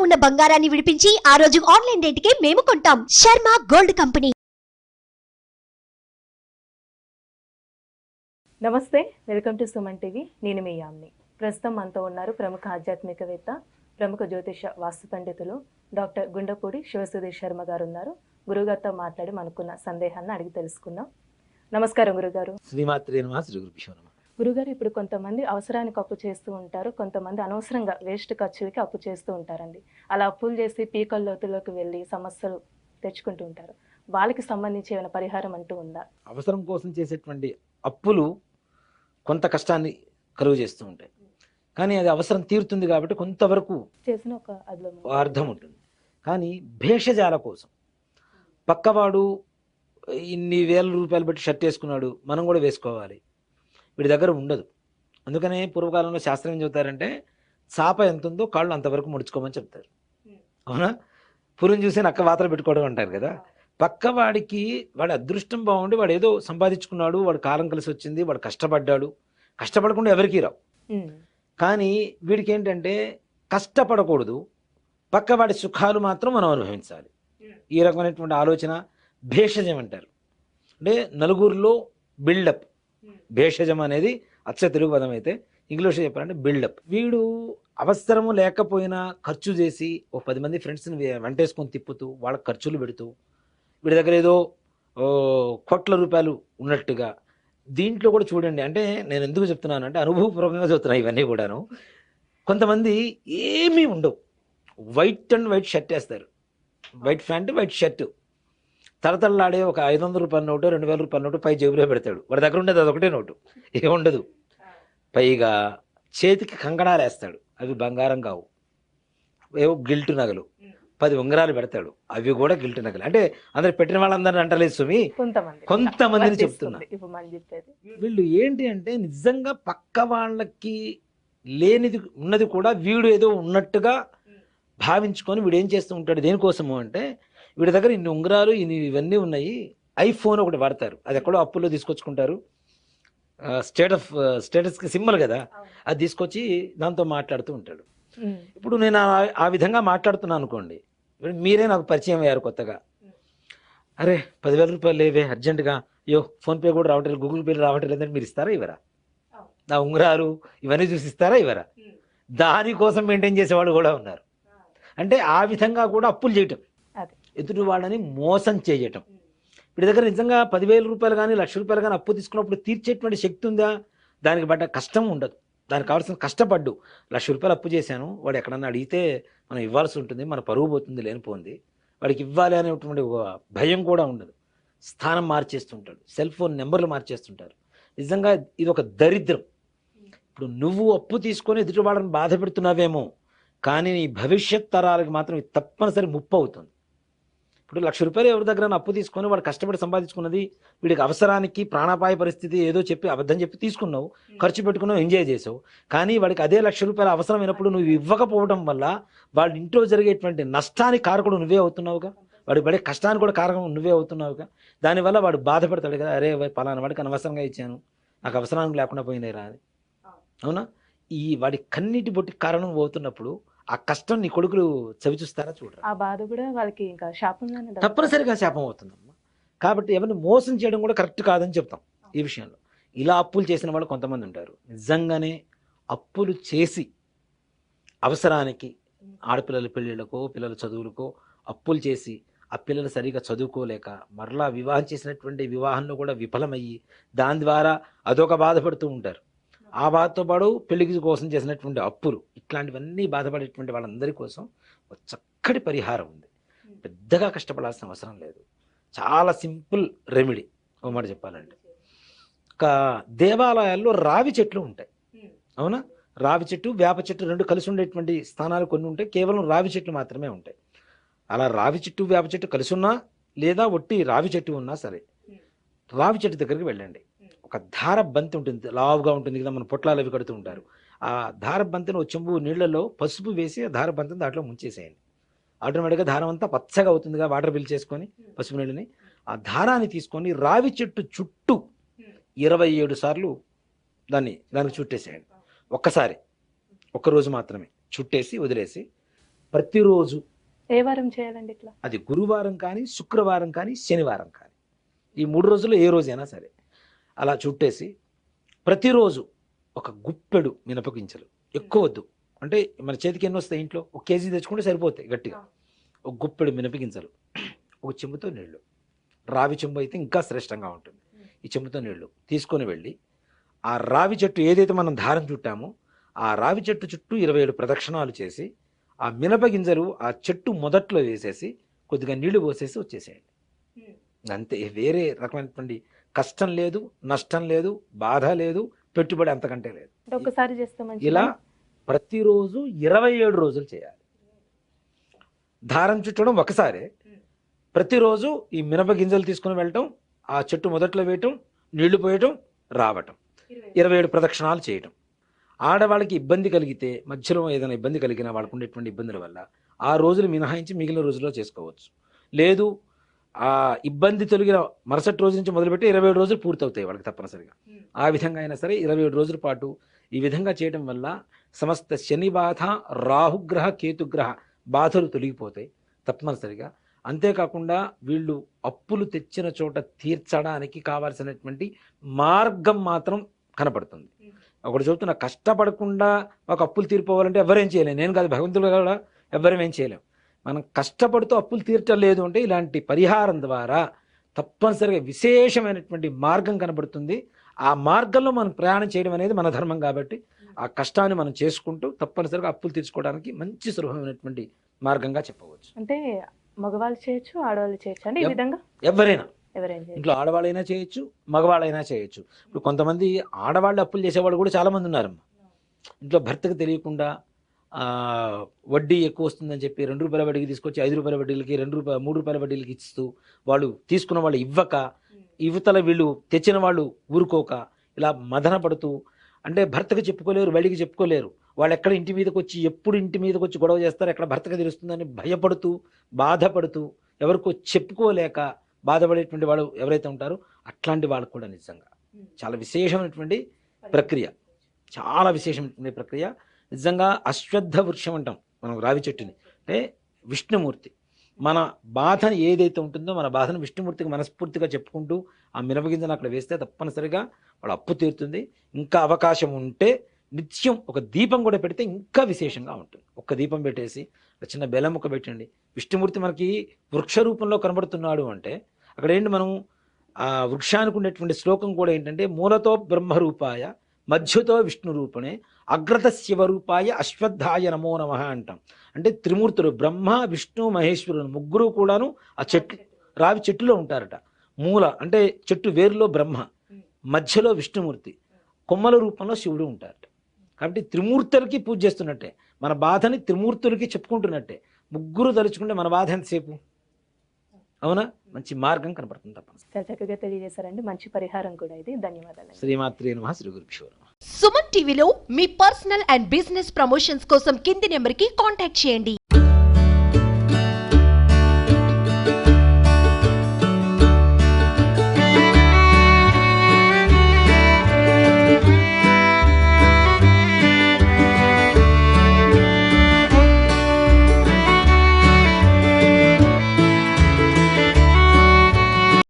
ఉన్న బంగారాన్ని విడిపించి ఆ రోజు ఆన్లైన్ రేటుకే మేము కొంటాం. Sharma gold company. నమస్తే, వెల్కమ్ టు సుమన్ టీవీ. నేను మీ యామ్ని. ప్రస్తుతం మనతో ఉన్నారు ప్రముఖ ఆధ్యాత్మికవేత్త, ప్రముఖ జ్యోతిష వాస్తు పండితులు డాక్టర్ గుండపూడి శివసుధీర్ శర్మ గారు ఉన్నారు. గురుగారితో మాట్లాడి మనకున్న సందేహాన్ని అడిగి తెలుసుకుందాం. నమస్కారం గురుగారు. శ్రీమాత్రే నమః. శ్రీ గురుభ్యో నమః. గురుగారు, ఇప్పుడు కొంతమంది అవసరానికి అప్పు చేస్తూ ఉంటారు, కొంతమంది అనవసరంగా వేస్ట్ ఖర్చులకి అప్పు చేస్తూ ఉంటారండి. అలా అప్పులు చేసి పీకల లోతులోకి వెళ్ళి సమస్యలు తెచ్చుకుంటూ ఉంటారు. వాళ్ళకి సంబంధించి ఏమైనా పరిహారం అంటూ ఉందా? అవసరం కోసం చేసేటువంటి అప్పులు కొంత కష్టాన్ని కలుగు చేస్తూ ఉంటాయి, కానీ అది అవసరం తీరుతుంది కాబట్టి కొంతవరకు చేసిన ఒక అర్థం ఉంటుంది. కానీ భేషజాల కోసం పక్కవాడు ఇన్ని వేల రూపాయలు పెట్టి షర్ట్ వేసుకున్నాడు, మనం కూడా వేసుకోవాలి, వీడి దగ్గర ఉండదు. అందుకనే పూర్వకాలంలో శాస్త్రం ఏం చెబుతారంటే, చాప ఎంత ఉందో కాళ్ళు అంతవరకు ముడుచుకోమని చెప్తారు. అవునా? పురుని చూసి నక్క వాతలు పెట్టుకోవడం అంటారు కదా. పక్కవాడికి వాడి అదృష్టం బాగుండి వాడు ఏదో సంపాదించుకున్నాడు, వాడు కాలం కలిసి వచ్చింది, వాడు కష్టపడ్డాడు. కష్టపడకుండా ఎవరికీ రావు. కానీ వీడికి ఏంటంటే కష్టపడకూడదు, పక్కవాడి సుఖాలు మాత్రం మనం అనుభవించాలి. ఈ రకమైనటువంటి ఆలోచన భేషజం అంటారు. అంటే నలుగురిలో బిల్డప్. భేషజం అనేది అచ్చ తెలుగు పదం అయితే, ఇంగ్లీష్లో చెప్పాలంటే బిల్డప్. వీడు అవసరము లేకపోయినా ఖర్చు చేసి ఓ 10 మంది ఫ్రెండ్స్ని వెంటేసుకొని తిప్పుతూ వాళ్ళకి ఖర్చులు పెడుతూ వీడి దగ్గర ఏదో కోట్ల రూపాయలు ఉన్నట్టుగా. దీంట్లో కూడా చూడండి, అంటే నేను ఎందుకు చెప్తున్నాను అంటే అనుభవపూర్వకంగా చెప్తున్నాను ఇవన్నీ కూడాను. కొంతమంది ఏమీ ఉండవు, వైట్ అండ్ వైట్ షర్ట్ వేస్తారు, వైట్ ప్యాంటు వైట్ షర్టు, తలతల్లాడే ఒక 500 రూపాయల నోటు 2000 రూపాయల నోటు పై జేబులో పెడతాడు. వాడి దగ్గర ఉండేది అదొకటే నోటు, ఏముండదు. పైగా చేతికి కంకణాలు వేస్తాడు, అవి బంగారం కావు, ఏవో గిల్టు నగలు. 10 ఉంగరాలు పెడతాడు, అవి కూడా గిల్టు నగలు. అంటే అందరు పెట్టిన వాళ్ళందరినీ అంటలేదు సుమి, కొంతమందిని చెప్తున్నా. వీళ్ళు ఏంటి అంటే నిజంగా పక్క వాళ్ళకి లేనిది ఉన్నది కూడా వీడు ఏదో ఉన్నట్టుగా భావించుకొని వీడు ఏం చేస్తూ ఉంటాడు. దేనికోసము అంటే, వీడి దగ్గర ఇన్ని ఉంగరాలు ఇవన్నీ ఉన్నాయి, ఐఫోన్ ఒకటి వాడతారు, అది ఎక్కడో అప్పుల్లో తీసుకొచ్చుకుంటారు, స్టేటస్కి సింబల్ కదా, అది తీసుకొచ్చి దాంతో మాట్లాడుతూ ఉంటాడు. ఇప్పుడు నేను ఆ విధంగా మాట్లాడుతున్నాను అనుకోండి, మీరే నాకు పరిచయం అయ్యారు కొత్తగా, అరే 10,000 రూపాయలు లేవే అర్జెంటుగా, అయ్యో ఫోన్పే కూడా రావట్లేదు, గూగుల్ పే రావట్లేదు లేదంటే మీరు ఇస్తారా ఇవ్వరా? నా ఉంగరాలు ఇవన్నీ చూసి ఇస్తారా ఇవ్వరా? దానికోసం మెయింటైన్ చేసేవాళ్ళు కూడా ఉన్నారు. అంటే ఆ విధంగా కూడా అప్పులు చేయటం, ఎదుటి వాళ్ళని మోసం చేయటం. వీడి దగ్గర నిజంగా 10,000 రూపాయలు కానీ 1,00,000 రూపాయలు కానీ అప్పు తీసుకున్నప్పుడు తీర్చేటువంటి శక్తి ఉందా? దానికి పడ్డ కష్టం ఉండదు, దానికి కావాల్సిన కష్టపడ్డు. 1,00,000 రూపాయలు అప్పు చేశాను, వాడు ఎక్కడన్నా అడిగితే మనం ఇవ్వాల్సి ఉంటుంది, మన పరువు పోతుంది, లేనిపోయింది, వాడికి ఇవ్వాలి అనేటువంటి భయం కూడా ఉండదు. స్థానం మార్చేస్తుంటాడు, సెల్ ఫోన్ నెంబర్లు మార్చేస్తుంటారు. నిజంగా ఇది ఒక దరిద్రం. ఇప్పుడు నువ్వు అప్పు తీసుకొని ఎదుటి వాళ్ళని బాధ పెడుతున్నావేమో, కానీ నీ భవిష్యత్ తరాలకు మాత్రం ఇది తప్పనిసరి ముప్పు అవుతుంది. ఇప్పుడు 1,00,000 రూపాయలు ఎవరి దగ్గర అప్పు తీసుకొని వాడు కష్టపడి సంపాదించుకున్నది, వీడికి అవసరానికి ప్రాణాపాయ పరిస్థితి ఏదో చెప్పి అబద్ధం చెప్పి తీసుకున్నావు, ఖర్చు పెట్టుకున్నావు, ఎంజాయ్ చేసావు. కానీ వాడికి అదే 1,00,000 రూపాయలు అవసరమైనప్పుడు నువ్వు ఇవ్వకపోవడం వల్ల వాళ్ళ ఇంట్లో జరిగేటువంటి నష్టానికి కారకుడు నువ్వే అవుతున్నావుగా, వాడి పడే కష్టానికి కూడా కారకం నువ్వే అవుతున్నావుగా. దానివల్ల వాడు బాధపడతాడు కదా, అరే పలానా వాడికి అనవసరంగా ఇచ్చాను, నాకు అవసరానికి లేకుండా పోయినాయిరా అని. అవునా? ఈ వాడి కన్నీటి బొట్టి కారణం పోతున్నప్పుడు ఆ కష్టం నీ కొడుకులు చవిచూస్తారా? చూడరా? ఆ బాధ కూడా వాళ్ళకి ఇంకా శాపం, తప్పనిసరిగా శాపం అవుతుందమ్మా. కాబట్టి ఎవరిని మోసం చేయడం కూడా కరెక్ట్ కాదని చెప్తాం ఈ విషయంలో. ఇలా అప్పులు చేసిన వాళ్ళు కొంతమంది ఉంటారు, నిజంగానే అప్పులు చేసి అవసరానికి ఆడపిల్లల పెళ్ళిళ్ళకో పిల్లల చదువులకో అప్పులు చేసి ఆ పిల్లలు సరిగా చదువుకోలేక మరలా వివాహం చేసినటువంటి వివాహంలో కూడా విఫలమయ్యి దాని ద్వారా అదొక బాధపడుతూ ఉంటారు. ఆ బాధతో పాటు పెళ్లికి కోసం చేసినటువంటి అప్పులు, ఇట్లాంటివన్నీ బాధపడేటువంటి వాళ్ళందరి కోసం ఒక చక్కటి పరిహారం ఉంది. పెద్దగా కష్టపడాల్సిన అవసరం లేదు, చాలా సింపుల్ రెమెడీ. ఓ మాట చెప్పాలంటే, ఒక దేవాలయాల్లో రావి చెట్లు ఉంటాయి. అవునా? రావి చెట్టు వేప చెట్టు రెండు కలిసి ఉండేటువంటి స్థానాలు కొన్ని ఉంటాయి, కేవలం రావి చెట్లు మాత్రమే ఉంటాయి. అలా రావి చెట్టు వేప చెట్టు కలిసి ఉన్నా లేదా ఒట్టి రావి చెట్టు ఉన్నా సరే, రావి చెట్టు దగ్గరికి వెళ్ళండి. ఒక దార బంతి ఉంటుంది, లావుగా ఉంటుంది కదా, మన పొట్లాలు అవి కడుతూ ఉంటారు. ఆ దార బంతిని ఒక చెంబు నీళ్లలో పసుపు వేసి ఆ దార బంతిని దాంట్లో ముంచేసేయండి. ఆటోమేటిక్గా దారం అంతా పచ్చగా అవుతుందిగా, వాటర్ బిల్ చేసుకొని పసుపు నీళ్ళని. ఆ దారాన్ని తీసుకొని రావి చెట్టు చుట్టూ 27 సార్లు దానికి చుట్టేసేయండి. ఒక్కసారి ఒక్కరోజు మాత్రమే చుట్టేసి వదిలేసి ప్రతిరోజు ఏ వారం చేయాలండి ఇట్లా? అది గురువారం కానీ, శుక్రవారం కానీ, శనివారం కానీ, ఈ 3 రోజుల్లో ఏ రోజైనా సరే అలా చుట్టేసి ప్రతిరోజు ఒక గుప్పెడు మినపగింజలు, ఎక్కువ వద్దు, అంటే మన చేతికి ఎన్ని వస్తాయి ఇంట్లో, 1 కేజీ తెచ్చుకుంటే సరిపోతాయి గట్టిగా. ఒక గుప్పెడు మినపగింజలు, ఒక చెంబుతో నీళ్లు, రావి చెంబు అయితే ఇంకా శ్రేష్టంగా ఉంటుంది. ఈ చెంబుతో నీళ్లు తీసుకొని వెళ్ళి ఆ రావి చెట్టు ఏదైతే మనం దారం చుట్టామో ఆ రావి చెట్టు చుట్టూ 27 ప్రదక్షిణాలు చేసి ఆ మినపగింజలు ఆ చెట్టు మొదట్లో వేసేసి కొద్దిగా నీళ్లు పోసేసి వచ్చేసేయండి. అంతే, వేరే రకమైనటువంటి కష్టం లేదు, నష్టం లేదు, బాధ లేదు, పెట్టుబడి అంతకంటే లేదు. అంటే ఒక్కసారి చేస్తే మంచిదా? ఇలా ప్రతిరోజు 27 రోజులు చేయాలి. దారం చుట్టడం ఒకసారి, ప్రతిరోజు ఈ మినప గింజలు తీసుకుని వెళ్ళటం, ఆ చెట్టు మొదట్లో వేయటం, నీళ్లు పోయటం, రావటం, 27 ప్రదక్షిణాలు చేయటం. ఆడవాళ్ళకి ఇబ్బంది కలిగితే, మధ్యలో ఏదైనా ఇబ్బంది కలిగినా వాళ్ళకు ఉండేటువంటి ఇబ్బందుల వల్ల ఆ రోజులు మినహాయించి మిగిలిన రోజుల్లో చేసుకోవచ్చు. లేదు ఆ ఇబ్బంది తొలగిన మరుసటి రోజు నుంచి మొదలుపెట్టి 27 రోజులు పూర్తవుతాయి వాళ్ళకి తప్పనిసరిగా. ఆ విధంగా అయినా సరే 27 రోజుల పాటు ఈ విధంగా చేయడం వల్ల సమస్త శని బాధ, రాహుగ్రహ, కేతుగ్రహ బాధలు తొలగిపోతాయి తప్పనిసరిగా. అంతేకాకుండా వీళ్ళు అప్పులు తెచ్చిన చోట తీర్చడానికి కావాల్సినటువంటి మార్గం మాత్రం కనపడుతుంది. ఒకటి చెబుతున్నా, కష్టపడకుండా ఒక అప్పులు తీరిపోవాలంటే ఎవరేం చేయలేం, నేను కాదు భగవంతుడు కూడా ఎవరేం ఏం చేయలేం. మనం కష్టపడుతూ అప్పులు తీర్చలేదు అంటే ఇలాంటి పరిహారం ద్వారా తప్పనిసరిగా విశేషమైనటువంటి మార్గం కనబడుతుంది. ఆ మార్గంలో మనం ప్రయాణం చేయడం అనేది మన ధర్మం కాబట్టి ఆ కష్టాన్ని మనం చేసుకుంటూ తప్పనిసరిగా అప్పులు తీర్చుకోవడానికి మంచి సులభమైనటువంటి మార్గంగా చెప్పవచ్చు. అంటే మగవాళ్ళు చేయొచ్చు, ఆడవాళ్ళు చేయొచ్చు అండి ఈ విధంగా? ఎవరైనా, ఎవరైనా చేయొచ్చు. ఇంట్లో ఆడవాళ్ళైనా చేయొచ్చు, మగవాళ్ళైనా చేయొచ్చు. ఇప్పుడు కొంతమంది ఆడవాళ్ళు అప్పులు చేసేవాళ్ళు కూడా చాలామంది ఉన్నారమ్మా. ఇంట్లో భర్తకు తెలియకుండా వడ్డీ ఎక్కువ వస్తుందని చెప్పి 2 రూపాయల వడ్డీకి తీసుకొచ్చి 5 రూపాయల వడ్డీలకి, 2 రూపాయల 3 రూపాయల వడ్డీలకి ఇస్తూ వాళ్ళు తీసుకున్న వాళ్ళు ఇవ్వక, యువతల వీళ్ళు తెచ్చిన వాళ్ళు ఊరుకోక ఇలా మదన పడుతూ, అంటే భర్తకు చెప్పుకోలేరు, బయటికి చెప్పుకోలేరు. వాళ్ళు ఎక్కడ ఇంటి మీదకి వచ్చి, ఎప్పుడు ఇంటి మీదకి వచ్చి గొడవ చేస్తారు, ఎక్కడ భర్తకు తెలుస్తుందని భయపడుతూ, బాధపడుతూ, ఎవరికో చెప్పుకోలేక బాధపడేటువంటి వాళ్ళు ఎవరైతే ఉంటారో అట్లాంటి వాళ్ళకు కూడా నిజంగా చాలా విశేషమైనటువంటి ప్రక్రియ, చాలా విశేషమైనటువంటి ప్రక్రియ. నిజంగా అశ్వత్థ వృక్షం అంటాం మనం రావి చెట్టుని, అంటే విష్ణుమూర్తి మన బాధను ఏదైతే ఉంటుందో మన బాధను విష్ణుమూర్తికి మనస్ఫూర్తిగా చెప్పుకుంటూ ఆ మినపగింజను అక్కడ వేస్తే తప్పనిసరిగా వాళ్ళ అప్పు తీరుతుంది. ఇంకా అవకాశం ఉంటే నిత్యం ఒక దీపం కూడా పెడితే ఇంకా విశేషంగా ఉంటుంది. ఒక్క దీపం పెట్టేసి చిన్న బెల్లం ముక్క పెట్టండి. విష్ణుమూర్తి మనకి వృక్ష రూపంలో కనబడుతున్నాడు అంటే అక్కడ ఏంటి, మనం ఆ వృక్షానికి ఉండేటువంటి శ్లోకం కూడా ఏంటంటే, మూలతో బ్రహ్మరూపాయ మధ్యతో విష్ణు రూపణే అగ్రత శివరూపాయ అశ్వత్థాయ నమో నమః అంటాం. అంటే త్రిమూర్తులు బ్రహ్మ, విష్ణు, మహేశ్వరులు ముగ్గురు కూడాను ఆ చెట్టు రావి చెట్టులో ఉంటారట. మూల అంటే చెట్టు వేరులో బ్రహ్మ, మధ్యలో విష్ణుమూర్తి, కొమ్మల రూపంలో శివుడు ఉంటారట. కాబట్టి త్రిమూర్తులకి పూజ చేస్తున్నట్టే, మన బాధని త్రిమూర్తులకి చెప్పుకుంటున్నట్టే. ముగ్గురు తలుచుకుంటే మన బాధ ఎంతసేపు, అవునా? మంచి మార్గం కనపడుతుంది తప్ప. చాలా చక్కగా తెలియజేశారండి, మంచి పరిహారం కూడా ఇది. ధన్యవాదాలు. శ్రీమాత్రే నమః, శ్రీ గురుభ్యో నమః. సుమన్ టీవీలో మీ పర్సనల్ అండ్ బిజినెస్ ప్రమోషన్స్ కోసం కింది నెంబర్కి కాంటాక్ట్ చేయండి.